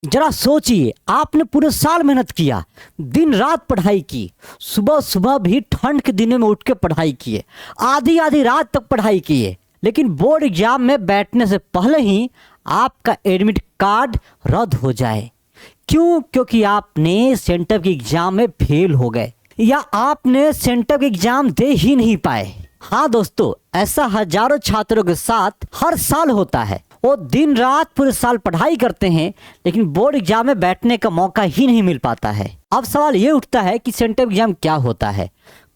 जरा सोचिए, आपने पूरे साल मेहनत किया, दिन रात पढ़ाई की, सुबह सुबह भी ठंड के दिनों में उठ के पढ़ाई किए, आधी आधी रात तक पढ़ाई किए, लेकिन बोर्ड एग्जाम में बैठने से पहले ही आपका एडमिट कार्ड रद्द हो जाए। क्यों? क्योंकि आपने सेंटर के एग्जाम में फेल हो गए या आपने सेंटर के एग्जाम दे ही नहीं पाए। हाँ दोस्तों, ऐसा हजारों छात्रों के साथ हर साल होता है। वो दिन रात पूरे साल पढ़ाई करते हैं, लेकिन बोर्ड एग्जाम में बैठने का मौका ही नहीं मिल पाता है। अब सवाल ये उठता है कि सेंटर एग्जाम क्या होता है,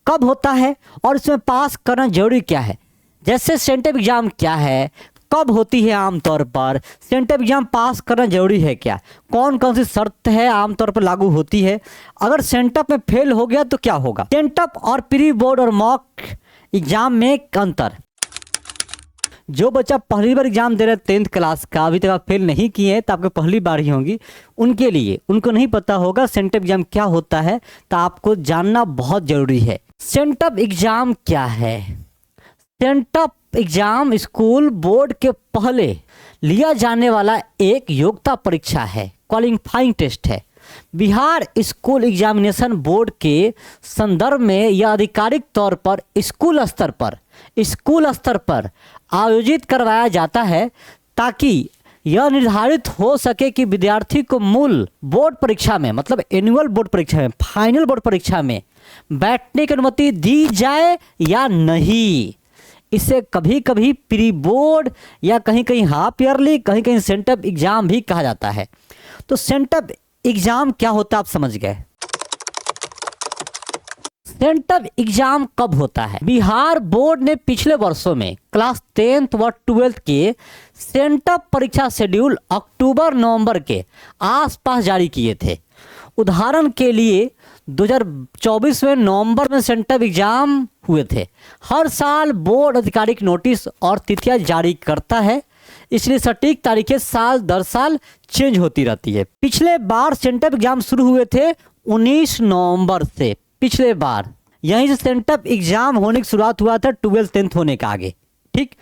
कब होता है और इसमें पास करना जरूरी क्या है। जैसे सेंटर एग्जाम क्या है, कब होती है, आमतौर पर सेंटर एग्जाम पास करना जरूरी है क्या, कौन कौन सी शर्त है आमतौर पर लागू होती है, अगर सेंटर में फेल हो गया तो क्या होगा, सेंटर और प्री बोर्ड और मॉक एग्जाम में अंतर। जो बच्चा पहली बार एग्जाम दे रहे हैं 10th क्लास का, अभी तक आप फेल नहीं किए हैं तो आपको पहली बार ही होंगी, उनके लिए, उनको नहीं पता होगा सेंटर एग्जाम क्या होता है, तो आपको जानना बहुत जरूरी है। सेंटर एग्जाम क्या है? सेंटर एग्जाम स्कूल बोर्ड के पहले लिया जाने वाला एक योग्यता परीक्षा है, क्वालिफाइंग टेस्ट है। बिहार स्कूल एग्जामिनेशन बोर्ड के संदर्भ में यह आधिकारिक तौर पर स्कूल स्तर पर आयोजित करवाया जाता है, ताकि यह निर्धारित हो सके कि विद्यार्थी को मूल बोर्ड परीक्षा में, मतलब एनुअल बोर्ड परीक्षा में, फाइनल बोर्ड परीक्षा में बैठने की अनुमति दी जाए या नहीं। इसे कभी कभी प्री बोर्ड या कहीं कहीं हाफ ईयरली, कहीं कहीं सेंटर एग्जाम भी कहा जाता है। तो सेंटर एग्जाम क्या होता है आप समझ गए। सेंटर एग्जाम कब होता है? बिहार बोर्ड ने पिछले वर्षों में क्लास 10th व 12th के सेंटर परीक्षा शेड्यूल अक्टूबर नवंबर के आसपास जारी किए थे। उदाहरण के लिए 2024 में नवंबर में सेंटर एग्जाम हुए थे। हर साल बोर्ड आधिकारिक नोटिस और तिथियां जारी करता है, इसलिए सटीक तारीखें साल दर साल चेंज होती रहती है। पिछले बार सेंटर एग्जाम शुरू हुए थे 19 नवंबर से, पिछले बार यहीं से सेंटर एग्जाम होने की शुरुआत हुआ था 12th 10th होने का आगे। ठीक,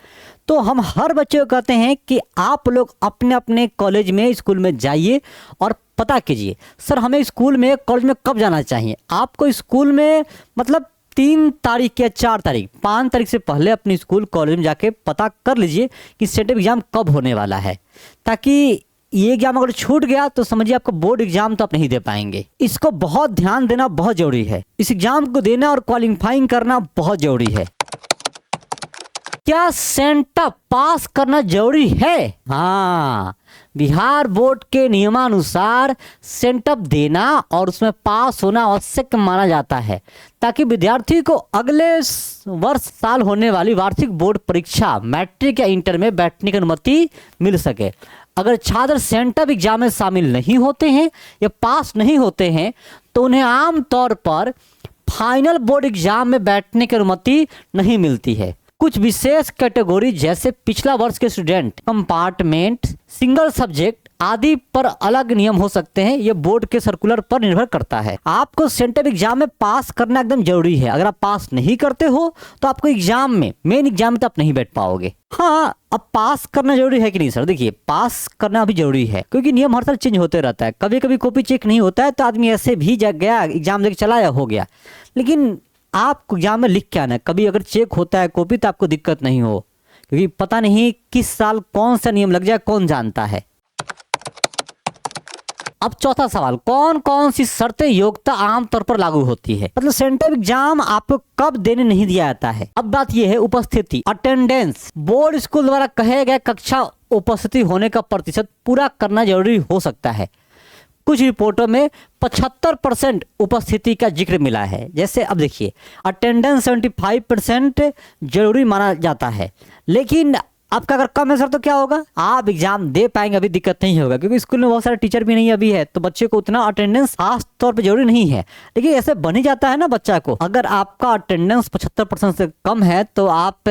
तो हम हर बच्चे को कहते हैं कि आप लोग अपने अपने कॉलेज में, स्कूल में जाइए और पता कीजिए, सर हमें स्कूल में, कॉलेज में कब जाना चाहिए। आपको स्कूल में मतलब 3 तारीख या 4 तारीख, 5 तारीख से पहले अपने स्कूल कॉलेज में जाके पता कर लीजिए कि सेंटर एग्जाम कब होने वाला है, ताकि ये एग्जाम अगर छूट गया तो समझिए आपको बोर्ड एग्जाम तो आप नहीं दे पाएंगे। इसको बहुत ध्यान देना बहुत जरूरी है, इस एग्जाम को देना और क्वालिफाइंग करना बहुत जरूरी है। क्या सेंटर पास करना जरूरी है? हाँ, बिहार बोर्ड के नियमानुसार सेंटर देना और उसमें पास होना आवश्यक माना जाता है, ताकि विद्यार्थी को अगले वर्ष साल होने वाली वार्षिक बोर्ड परीक्षा मैट्रिक या इंटर में बैठने की अनुमति मिल सके। अगर छात्र सेंटर एग्जाम में शामिल नहीं होते हैं या पास नहीं होते हैं तो उन्हें आम तौर पर फाइनल बोर्ड एग्जाम में बैठने की अनुमति नहीं मिलती है। कुछ विशेष कैटेगरी जैसे पिछला वर्ष के स्टूडेंट, कंपार्टमेंट, सिंगल सब्जेक्ट आदि पर अलग नियम हो सकते हैं। यह बोर्ड के सर्कुलर पर निर्भर करता है। आपको सेंटर एग्जाम में पास करना एकदम जरूरी है। अगर आप पास नहीं करते हो तो आपको एग्जाम में, मेन एग्जाम में तो आप नहीं बैठ पाओगे। हाँ, अब पास करना जरूरी है कि नहीं सर? देखिए, पास करना भी जरूरी है, क्योंकि नियम हर साल चेंज होते रहता है। कभी कभी कॉपी चेक नहीं होता है तो आदमी ऐसे भी गया एग्जाम देके चला या हो गया, लेकिन आपको एग्जाम में लिख के आना है। कभी अगर चेक होता है कॉपी तो आपको दिक्कत नहीं हो, क्योंकि पता नहीं किस साल कौन सा नियम लग जाए, कौन जानता है। अब चौथा सवाल, कौन कौन सी शर्तें योग्यता आमतौर पर लागू होती है? मतलब सेंटर एग्जाम आपको कब देने नहीं दिया जाता है। अब बात यह है उपस्थिति, अटेंडेंस। बोर्ड स्कूल द्वारा कहे गए कक्षा उपस्थिति होने का प्रतिशत पूरा करना जरूरी हो सकता है। कुछ रिपोर्टों में 75% उपस्थिति का जिक्र मिला है। जैसे अब देखिए, अटेंडेंस 75% जरूरी माना जाता है, लेकिन आपका अगर कम है सर तो क्या होगा, आप एग्जाम दे पाएंगे, अभी दिक्कत नहीं होगा, क्योंकि स्कूल में बहुत सारे टीचर भी नहीं अभी है, तो बच्चे को उतना अटेंडेंस खास तौर पे जरूरी नहीं है। लेकिन ऐसे बन ही जाता है ना बच्चा को। अगर आपका अटेंडेंस 75% से कम है तो आप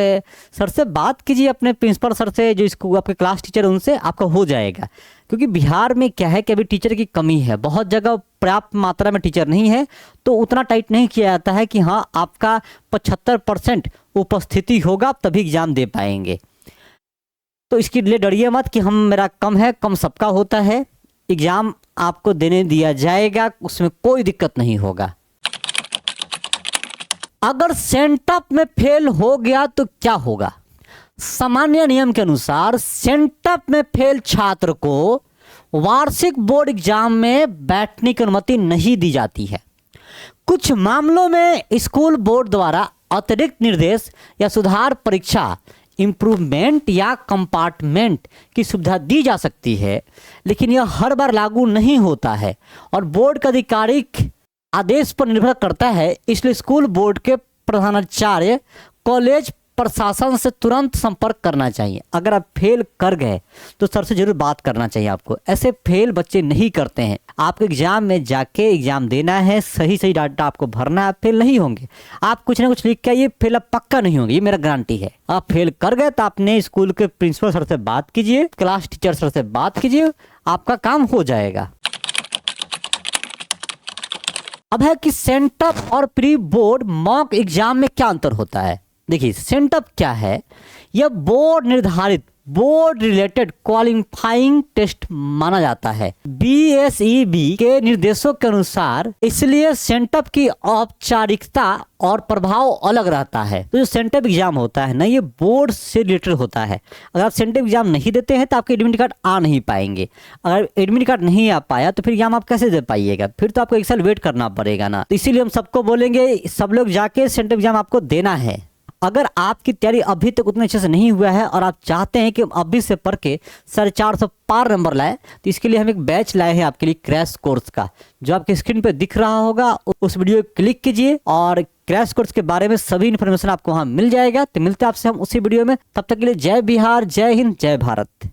सर से बात कीजिए, अपने प्रिंसिपल सर से, जो इसको आपके क्लास टीचर, उनसे आपका हो जाएगा। क्योंकि बिहार में क्या है कि अभी टीचर की कमी है, बहुत जगह पर्याप्त मात्रा में टीचर नहीं है, तो उतना टाइट नहीं किया जाता है कि हाँ आपका 75% उपस्थिति होगा तभी एग्जाम दे पाएंगे। तो इसके लिए डरिए मत कि हम, मेरा कम है, कम सबका होता है। एग्जाम आपको देने दिया जाएगा, उसमें कोई दिक्कत नहीं होगा। अगर सेंटअप में फेल हो गया तो क्या होगा? सामान्य नियम के अनुसार सेंटअप में फेल छात्र को वार्षिक बोर्ड एग्जाम में बैठने की अनुमति नहीं दी जाती है। कुछ मामलों में स्कूल बोर्ड द्वारा अतिरिक्त निर्देश या सुधार परीक्षा, इम्प्रूवमेंट या कंपार्टमेंट की सुविधा दी जा सकती है, लेकिन यह हर बार लागू नहीं होता है और बोर्ड का आधिकारिक आदेश पर निर्भर करता है। इसलिए स्कूल बोर्ड के प्रधानाचार्य कॉलेज प्रशासन से तुरंत संपर्क करना चाहिए। अगर आप फेल कर गए तो सर से जरूर बात करना चाहिए आपको। ऐसे फेल बच्चे नहीं करते हैं। आपको एग्जाम में जाके एग्जाम देना है, सही सही डाटा आपको भरना है, आप फेल नहीं होंगे। आप कुछ ना कुछ लिख के आइए, फेल आप पक्का नहीं होंगे, ये मेरा गारंटी है। आप फेल कर गए तो आपने स्कूल के प्रिंसिपल सर से बात कीजिए, क्लास टीचर सर से बात कीजिए, आपका काम हो जाएगा। अब है कि सेंटअप और प्री बोर्ड मॉक एग्जाम में क्या अंतर होता है। देखिए, सेंटअप क्या है? यह बोर्ड निर्धारित, बोर्ड रिलेटेड क्वालिफाइंग टेस्ट माना जाता है BSEB के निर्देशों के अनुसार। इसलिए सेंटअप की औपचारिकता और प्रभाव अलग रहता है। तो जो सेंटअप एग्जाम होता है ना, ये बोर्ड से रिलेटेड होता है। अगर आप सेंटअप एग्जाम नहीं देते हैं तो आपके एडमिट कार्ड आ नहीं पाएंगे। अगर एडमिट कार्ड नहीं आ पाया तो फिर एग्जाम आप कैसे दे पाइएगा? फिर तो आपको एक साल वेट करना पड़ेगा ना। तो इसीलिए हम सबको बोलेंगे, सब लोग जाके सेंटअप एग्जाम आपको देना है। अगर आपकी तैयारी अभी तक उतने अच्छे से नहीं हुआ है और आप चाहते हैं कि अभी से पढ़ के 450 पार नंबर लाए, तो इसके लिए हम एक बैच लाए हैं आपके लिए क्रैश कोर्स का, जो आपके स्क्रीन पे दिख रहा होगा। उस वीडियो को क्लिक कीजिए और क्रैश कोर्स के बारे में सभी इन्फॉर्मेशन आपको वहाँ मिल जाएगा। तो मिलते हैं आपसे हम उसी वीडियो में। तब तक के लिए जय बिहार, जय हिंद, जय भारत।